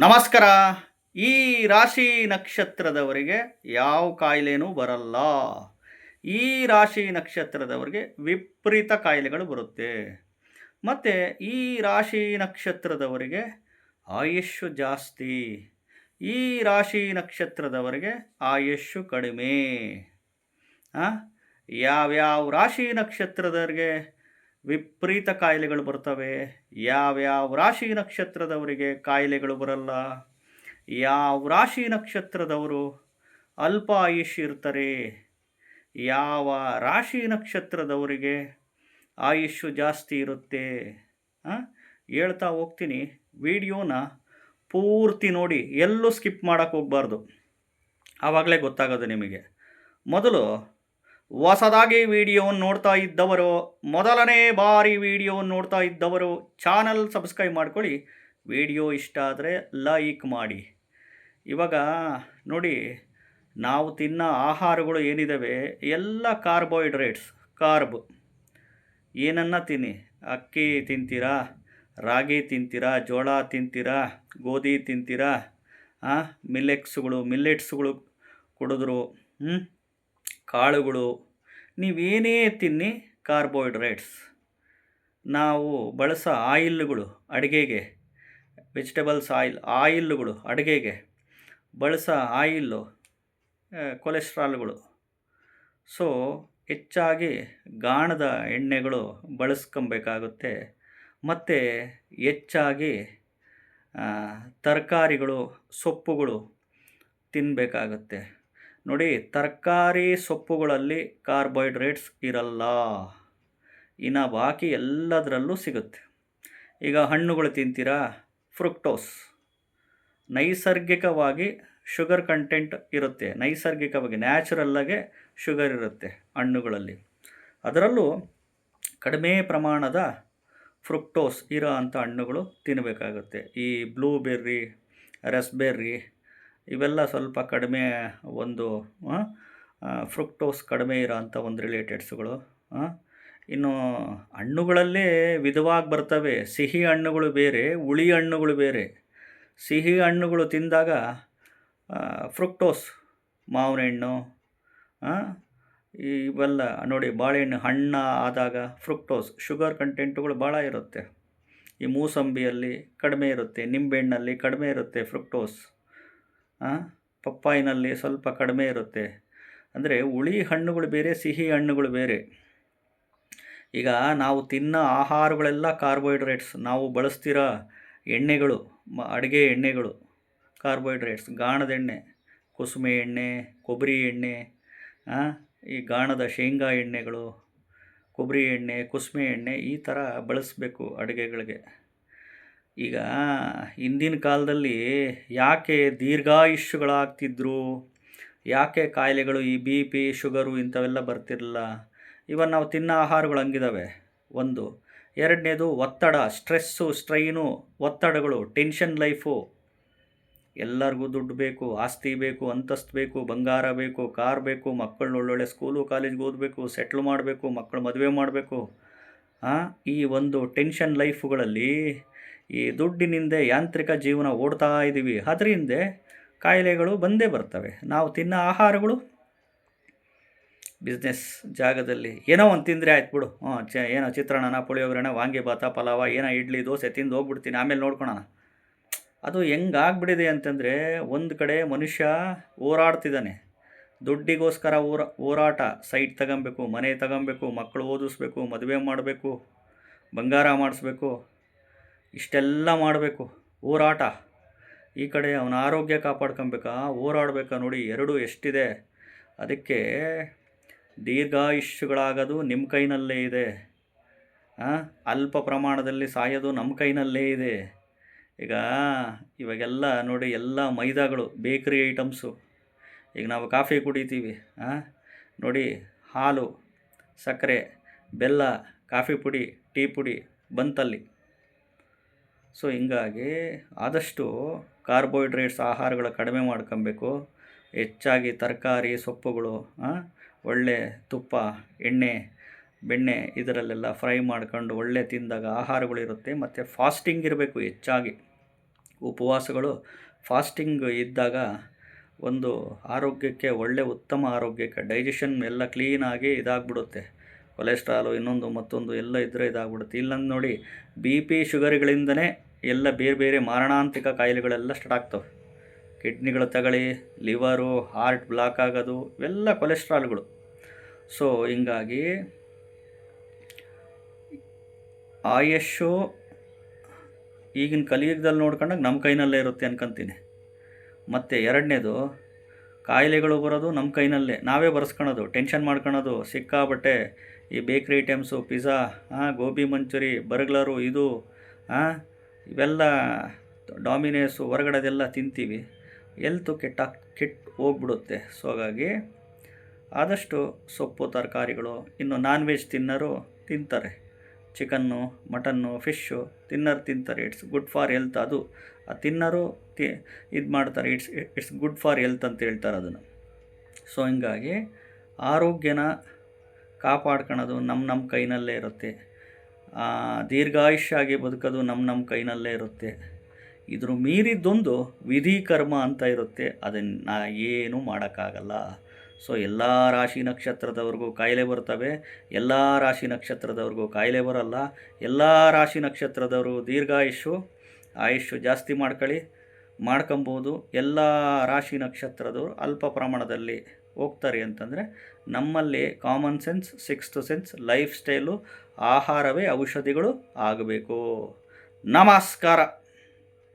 ನಮಸ್ಕಾರ. ಈ ರಾಶಿ ನಕ್ಷತ್ರದವರಿಗೆ ಯಾವ ಕಾಯಿಲೆನೂ ಬರಲ್ಲ. ಈ ರಾಶಿ ನಕ್ಷತ್ರದವರಿಗೆ ವಿಪರೀತ ಕಾಯಿಲೆಗಳು ಬರುತ್ತೆ. ಮತ್ತು ಈ ರಾಶಿ ನಕ್ಷತ್ರದವರಿಗೆ ಆಯುಷ್ಯು ಜಾಸ್ತಿ. ಈ ರಾಶಿ ನಕ್ಷತ್ರದವರಿಗೆ ಆಯುಷ್ಯು ಕಡಿಮೆ. ಆ? ಯಾವ್ಯಾವ ರಾಶಿ ನಕ್ಷತ್ರದವರಿಗೆ ವಿಪರೀತ ಕಾಯಿಲೆಗಳು ಬರ್ತವೆ, ಯಾವ್ಯಾವ ರಾಶಿ ನಕ್ಷತ್ರದವರಿಗೆ ಕಾಯಿಲೆಗಳು ಬರಲ್ಲ, ಯಾವ ರಾಶಿ ನಕ್ಷತ್ರದವರು ಅಲ್ಪ ಆಯುಷ್ಯ ಇರ್ತಾರೆ, ಯಾವ ರಾಶಿ ನಕ್ಷತ್ರದವರಿಗೆ ಆಯುಷ್ಯು ಜಾಸ್ತಿ ಇರುತ್ತೆ, ಹೇಳ್ತಾ ಹೋಗ್ತೀನಿ. ವಿಡಿಯೋನ ಪೂರ್ತಿ ನೋಡಿ, ಎಲ್ಲೂ ಸ್ಕಿಪ್ ಮಾಡೋಕ್ಕೆ ಹೋಗಬಾರ್ದು. ಆವಾಗಲೇ ಗೊತ್ತಾಗೋದು ನಿಮಗೆ. ಮೊದಲು ಹೊಸದಾಗಿ ವಿಡಿಯೋವನ್ನು ನೋಡ್ತಾ ಇದ್ದವರು, ಮೊದಲನೇ ಬಾರಿ ವಿಡಿಯೋವನ್ನು ನೋಡ್ತಾ ಇದ್ದವರು ಚಾನಲ್ ಸಬ್ಸ್ಕ್ರೈಬ್ ಮಾಡ್ಕೊಳ್ಳಿ. ವಿಡಿಯೋ ಇಷ್ಟ ಆದರೆ ಲೈಕ್ ಮಾಡಿ. ಇವಾಗ ನೋಡಿ, ನಾವು ತಿನ್ನೋ ಆಹಾರಗಳು ಏನಿದ್ದಾವೆ ಎಲ್ಲ ಕಾರ್ಬೋಹೈಡ್ರೇಟ್ಸ್, ಕಾರ್ಬ್. ಏನನ್ನ ತಿನ್ನಿ, ಅಕ್ಕಿ ತಿಂತೀರಾ, ರಾಗಿ ತಿಂತೀರಾ, ಜೋಳ ತಿಂತೀರಾ, ಗೋಧಿ ತಿಂತೀರಾ, ಮಿಲ್ಲೆಟ್ಸ್ಗಳು ಕುಡಿದ್ರು, ಕಾಳುಗಳು, ನೀವೇನೇ ತಿನ್ನಿ ಕಾರ್ಬೋಹೈಡ್ರೇಟ್ಸ್. ನಾವು ಬಳಸೋ ಆಯಿಲ್ಗಳು ಅಡುಗೆಗೆ, ವೆಜಿಟೇಬಲ್ಸ್ ಆಯಿಲ್ಗಳು ಅಡುಗೆಗೆ ಬಳಸೋ ಆಯಿಲ್ಲು ಕೊಲೆಸ್ಟ್ರಾಲ್ಗಳು. ಸೊ ಹೆಚ್ಚಾಗಿ ಗಾಣದ ಎಣ್ಣೆಗಳು ಬಳಸ್ಕೊಬೇಕಾಗುತ್ತೆ. ಮತ್ತು ಹೆಚ್ಚಾಗಿ ತರಕಾರಿಗಳು, ಸೊಪ್ಪುಗಳು ತಿನ್ನಬೇಕಾಗುತ್ತೆ. ನೋಡಿ, ತರಕಾರಿ ಸೊಪ್ಪುಗಳಲ್ಲಿ ಕಾರ್ಬೋಹೈಡ್ರೇಟ್ಸ್ ಇರಲ್ಲ, ಇನ್ನು ಬಾಕಿ ಎಲ್ಲದರಲ್ಲೂ ಸಿಗುತ್ತೆ. ಈಗ ಹಣ್ಣುಗಳು ತಿಂತೀರಾ, ಫ್ರುಕ್ಟೋಸ್, ನೈಸರ್ಗಿಕವಾಗಿ ಶುಗರ್ ಕಂಟೆಂಟ್ ಇರುತ್ತೆ. ನೈಸರ್ಗಿಕವಾಗಿ ನ್ಯಾಚುರಲ್ಲಾಗೆ ಶುಗರ್ ಇರುತ್ತೆ ಹಣ್ಣುಗಳಲ್ಲಿ. ಅದರಲ್ಲೂ ಕಡಿಮೆ ಪ್ರಮಾಣದ ಫ್ರುಕ್ಟೋಸ್ ಇರೋ ಅಂಥ ಹಣ್ಣುಗಳು ತಿನ್ನಬೇಕಾಗುತ್ತೆ. ಈ ಬ್ಲೂಬೆರ್ರಿ, ರಸ್ಬೆರ್ರಿ ಇವೆಲ್ಲ ಸ್ವಲ್ಪ ಕಡಿಮೆ, ಒಂದು ಫ್ರುಕ್ಟೋಸ್ ಕಡಿಮೆ ಇರೋ ಅಂಥ ಒಂದು ರಿಲೇಟೆಡ್ಸ್ಗಳು. ಇನ್ನು ಹಣ್ಣುಗಳಲ್ಲೇ ವಿಧವಾಗಿ ಬರ್ತವೆ. ಸಿಹಿ ಹಣ್ಣುಗಳು ಬೇರೆ, ಹುಳಿ ಹಣ್ಣುಗಳು ಬೇರೆ. ಸಿಹಿ ಹಣ್ಣುಗಳು ತಿಂದಾಗ ಫ್ರುಕ್ಟೋಸ್, ಮಾವಿನ ಹಣ್ಣು, ಇವೆಲ್ಲ ನೋಡಿ, ಬಾಳೆಹಣ್ಣು ಹಣ್ಣು ಆದಾಗ ಫ್ರುಕ್ಟೋಸ್ ಶುಗರ್ ಕಂಟೆಂಟುಗಳು ಭಾಳ ಇರುತ್ತೆ. ಈ ಮೂಸಂಬಿಯಲ್ಲಿ ಕಡಿಮೆ ಇರುತ್ತೆ, ನಿಂಬೆಹಣ್ಣಲ್ಲಿ ಕಡಿಮೆ ಇರುತ್ತೆ ಫ್ರುಕ್ಟೋಸ್, ಪಪ್ಪಾಯಿನಲ್ಲಿ ಸ್ವಲ್ಪ ಕಡಿಮೆ ಇರುತ್ತೆ. ಅಂದರೆ ಹುಳಿ ಹಣ್ಣುಗಳು ಬೇರೆ, ಸಿಹಿ ಹಣ್ಣುಗಳು ಬೇರೆ. ಈಗ ನಾವು ತಿನ್ನೋ ಆಹಾರಗಳೆಲ್ಲ ಕಾರ್ಬೋಹೈಡ್ರೇಟ್ಸ್. ನಾವು ಬಳಸ್ತಿರೋ ಎಣ್ಣೆಗಳು, ಅಡುಗೆ ಎಣ್ಣೆಗಳು ಕಾರ್ಬೋಹೈಡ್ರೇಟ್ಸ್. ಗಾಣದ ಎಣ್ಣೆ, ಕುಸುಮೆ ಎಣ್ಣೆ, ಕೊಬ್ಬರಿ ಎಣ್ಣೆ, ಈ ಗಾಣದ ಶೇಂಗಾ ಎಣ್ಣೆಗಳು, ಕೊಬ್ಬರಿ ಎಣ್ಣೆ, ಕುಸುಮೆ ಎಣ್ಣೆ ಈ ಥರ ಬಳಸಬೇಕು ಅಡುಗೆಗಳಿಗೆ. ಈಗ ಹಿಂದಿನ ಕಾಲದಲ್ಲಿ ಯಾಕೆ ದೀರ್ಘಾಯುಷ್ಯಗಳಾಗ್ತಿದ್ರು, ಯಾಕೆ ಕಾಯಿಲೆಗಳು, ಈ ಬಿ ಪಿ, ಶುಗರು ಇಂಥವೆಲ್ಲ ಬರ್ತಿರಲಿಲ್ಲ? ಇವನ್ ನಾವು ತಿನ್ನೋ ಆಹಾರಗಳು ಹಂಗಿದ್ದಾವೆ. ಒಂದು. ಎರಡನೇದು ಒತ್ತಡ, ಸ್ಟ್ರೆಸ್ಸು, ಸ್ಟ್ರೈನು, ಒತ್ತಡಗಳು, ಟೆನ್ಷನ್ ಲೈಫು. ಎಲ್ಲರಿಗೂ ದುಡ್ಡು ಬೇಕು, ಆಸ್ತಿ ಬೇಕು, ಅಂತಸ್ತು ಬೇಕು, ಬಂಗಾರ ಬೇಕು, ಕಾರ್ ಬೇಕು, ಮಕ್ಕಳನ್ನ ಒಳ್ಳೊಳ್ಳೆ ಸ್ಕೂಲು ಕಾಲೇಜ್ಗೆ ಓದಬೇಕು, ಸೆಟ್ಲ್ ಮಾಡಬೇಕು, ಮಕ್ಕಳು ಮದುವೆ ಮಾಡಬೇಕು. ಈ ಒಂದು ಟೆನ್ಷನ್ ಲೈಫುಗಳಲ್ಲಿ ಈ ದುಡ್ಡಿನಿಂದ ಯಾಂತ್ರಿಕ ಜೀವನ ಓಡ್ತಾ ಇದ್ದೀವಿ. ಅದರಿಂದ ಕಾಯಿಲೆಗಳು ಬಂದೇ ಬರ್ತವೆ. ನಾವು ತಿನ್ನೋ ಆಹಾರಗಳು, ಬಿಸ್ನೆಸ್ ಜಾಗದಲ್ಲಿ ಏನೋ ಒಂದು ತಿಂದರೆ ಆಯ್ತು ಬಿಡು, ಏನೋ ಚಿತ್ರಾನ್ನ, ಪುಳಿಯೋಗರೆ, ವಾಂಗಿಭಾತ, ಪಲಾವ, ಏನೋ ಇಡ್ಲಿ ದೋಸೆ ತಿಂದು ಹೋಗ್ಬಿಡ್ತೀನಿ, ಆಮೇಲೆ ನೋಡ್ಕೊಳೋಣ. ಅದು ಹೆಂಗಾಗ್ಬಿಟ್ಟಿದೆ ಅಂತಂದರೆ, ಒಂದು ಕಡೆ ಮನುಷ್ಯ ಹೋರಾಡ್ತಿದ್ದಾನೆ, ದುಡ್ಡಿಗೋಸ್ಕರ ಹೋರಾಟ. ಸೈಟ್ ತಗೊಬೇಕು, ಮನೆ ತಗೊಬೇಕು, ಮಕ್ಕಳು ಓದಿಸ್ಬೇಕು, ಮದುವೆ ಮಾಡಬೇಕು, ಬಂಗಾರ ಮಾಡಿಸ್ಬೇಕು, ಇಷ್ಟೆಲ್ಲ ಮಾಡಬೇಕು, ಹೋರಾಟ. ಈ ಕಡೆ ಅವನ ಆರೋಗ್ಯ ಕಾಪಾಡ್ಕೊಬೇಕಾ, ಹೋರಾಡಬೇಕಾ? ನೋಡಿ, ಎರಡೂ ಎಷ್ಟಿದೆ. ಅದಕ್ಕೆ ದೀರ್ಘಾಯುಷ್ಯಗಳಾಗೋದು ನಿಮ್ಮ ಕೈನಲ್ಲೇ ಇದೆ, ಅಲ್ಪ ಪ್ರಮಾಣದಲ್ಲಿ ಸಾಯೋದು ನಮ್ಮ ಕೈನಲ್ಲೇ ಇದೆ. ಇವಾಗೆಲ್ಲ ನೋಡಿ, ಎಲ್ಲ ಮೈದಾಗಳು, ಬೇಕ್ರಿ ಐಟಮ್ಸು. ಈಗ ನಾವು ಕಾಫಿ ಕುಡಿತೀವಿ, ನೋಡಿ, ಹಾಲು, ಸಕ್ಕರೆ, ಬೆಲ್ಲ, ಕಾಫಿ ಪುಡಿ, ಟೀ ಪುಡಿ ಬಂತಲ್ಲಿ. ಸೊ ಹಿಂಗಾಗಿ ಆದಷ್ಟು ಕಾರ್ಬೋಹೈಡ್ರೇಟ್ಸ್ ಆಹಾರಗಳು ಕಡಿಮೆ ಮಾಡ್ಕೊಬೇಕು. ಹೆಚ್ಚಾಗಿ ತರಕಾರಿ, ಸೊಪ್ಪುಗಳು, ಒಳ್ಳೆ ತುಪ್ಪ, ಎಣ್ಣೆ, ಬೆಣ್ಣೆ ಇದರಲ್ಲೆಲ್ಲ ಫ್ರೈ ಮಾಡ್ಕೊಂಡು ಒಳ್ಳೆ ತಿಂದಾಗ ಆಹಾರಗಳಿರುತ್ತೆ. ಮತ್ತು ಫಾಸ್ಟಿಂಗ್ ಇರಬೇಕು ಹೆಚ್ಚಾಗಿ. ಉಪವಾಸಗಳು ಫಾಸ್ಟಿಂಗ್ ಇದ್ದಾಗ ಒಂದು ಆರೋಗ್ಯಕ್ಕೆ ಉತ್ತಮ ಆರೋಗ್ಯಕ್ಕೆ ಡೈಜೆಷನ್ ಎಲ್ಲ ಕ್ಲೀನಾಗಿ ಇದಾಗ್ಬಿಡುತ್ತೆ. ಕೊಲೆಸ್ಟ್ರಾಲು ಇನ್ನೊಂದು ಮತ್ತೊಂದು ಎಲ್ಲ ಇದ್ದರೆ ಇದಾಗ್ಬಿಡುತ್ತೆ. ಇಲ್ಲಂದು ನೋಡಿ BP ಶುಗರ್ಗಳಿಂದನೇ ಎಲ್ಲ ಬೇರೆ ಬೇರೆ ಮಾರಣಾಂತಿಕ ಕಾಯಿಲೆಗಳೆಲ್ಲ ಸ್ಟಾರ್ಟ್ ಆಗ್ತವೆ. ಕಿಡ್ನಿಗಳು ತಗೊಳ್ಳಿ, ಲಿವರು, ಹಾರ್ಟ್ ಬ್ಲಾಕ್ ಆಗೋದು ಇವೆಲ್ಲ ಕೊಲೆಸ್ಟ್ರಾಲ್ಗಳು. ಸೊ ಹಿಂಗಾಗಿ ಆಯಸ್ಸು ಈಗಿನ ಕಲಿಯುಗದಲ್ಲಿ ನೋಡ್ಕೊಂಡಾಗ ನಮ್ಮ ಕೈನಲ್ಲೇ ಇರುತ್ತೆ ಅನ್ಕೊಂತೀನಿ. ಮತ್ತು ಎರಡನೇದು ಕಾಯಿಲೆಗಳು ಬರೋದು ನಮ್ಮ ಕೈನಲ್ಲೇ, ನಾವೇ ಬರ್ಸ್ಕೊಳೋದು, ಟೆನ್ಷನ್ ಮಾಡ್ಕೊಳೋದು ಸಿಕ್ಕಾಬಟ್ಟೆ. ಈ ಬೇಕ್ರಿ ಐಟಮ್ಸು, ಪಿಜ್ಜಾ, ಗೋಬಿ ಮಂಚೂರಿ, ಬರ್ಗ್ಲರು, ಇದು ಇವೆಲ್ಲ ಡಾಮಿನೇಸು ಹೊರಗಡೆದೆಲ್ಲ ತಿಂತೀವಿ, ಎಲ್ತು ಕೆಟ್ಟು ಹೋಗ್ಬಿಡುತ್ತೆ. ಸೊ ಹಾಗಾಗಿ ಆದಷ್ಟು ಸೊಪ್ಪು ತರಕಾರಿಗಳು, ಇನ್ನು ನಾನ್ ವೆಜ್ ತಿನ್ನೋರು ತಿಂತಾರೆ, ಚಿಕನ್ನು, ಮಟನ್ನು, ಫಿಶ್ಶು ತಿಂತಾರೆ. It's good for health. ಅದು ತಿನ್ನೋರು ಇದು ಮಾಡ್ತಾರೆ, ಇಟ್ಸ್ ಗುಡ್ ಫಾರ್ ಹೆಲ್ತ್ ಅಂತ ಹೇಳ್ತಾರೆ ಅದನ್ನು. ಸೊ ಹಿಂಗಾಗಿ ಆರೋಗ್ಯನ ಕಾಪಾಡ್ಕೊಳ್ಳೋದು ನಮ್ಮ ಕೈನಲ್ಲೇ ಇರುತ್ತೆ. ದೀರ್ಘಾಯುಷ್ಯಾಗಿ ಬದುಕೋದು ನಮ್ಮ ಕೈನಲ್ಲೇ ಇರುತ್ತೆ. ಇದ್ರ ಮೀರಿದ್ದೊಂದು ವಿಧಿ ಕರ್ಮ ಅಂತ ಇರುತ್ತೆ, ಅದನ್ನು ಏನೂ ಮಾಡೋಕ್ಕಾಗಲ್ಲ. ಸೊ ಎಲ್ಲ ರಾಶಿ ನಕ್ಷತ್ರದವ್ರಿಗೂ ಕಾಯಿಲೆ ಬರ್ತವೆ, ಎಲ್ಲ ರಾಶಿ ನಕ್ಷತ್ರದವ್ರಿಗೂ ಕಾಯಿಲೆ ಬರಲ್ಲ. ಎಲ್ಲ ರಾಶಿ ನಕ್ಷತ್ರದವರು ಆಯುಷ್ಯು ಜಾಸ್ತಿ ಮಾಡ್ಕೊಬೋದು. ಎಲ್ಲ ರಾಶಿ ನಕ್ಷತ್ರದವರು ಅಲ್ಪ ಪ್ರಮಾಣದಲ್ಲಿ ಹೋಗ್ತಾರೆ. ಅಂತಂದರೆ ನಮ್ಮಲ್ಲಿ common sense, sixth sense, life style, ಆಹಾರವೇ ಔಷಧಿಗಳು ಆಗಬೇಕು. ನಮಸ್ಕಾರ.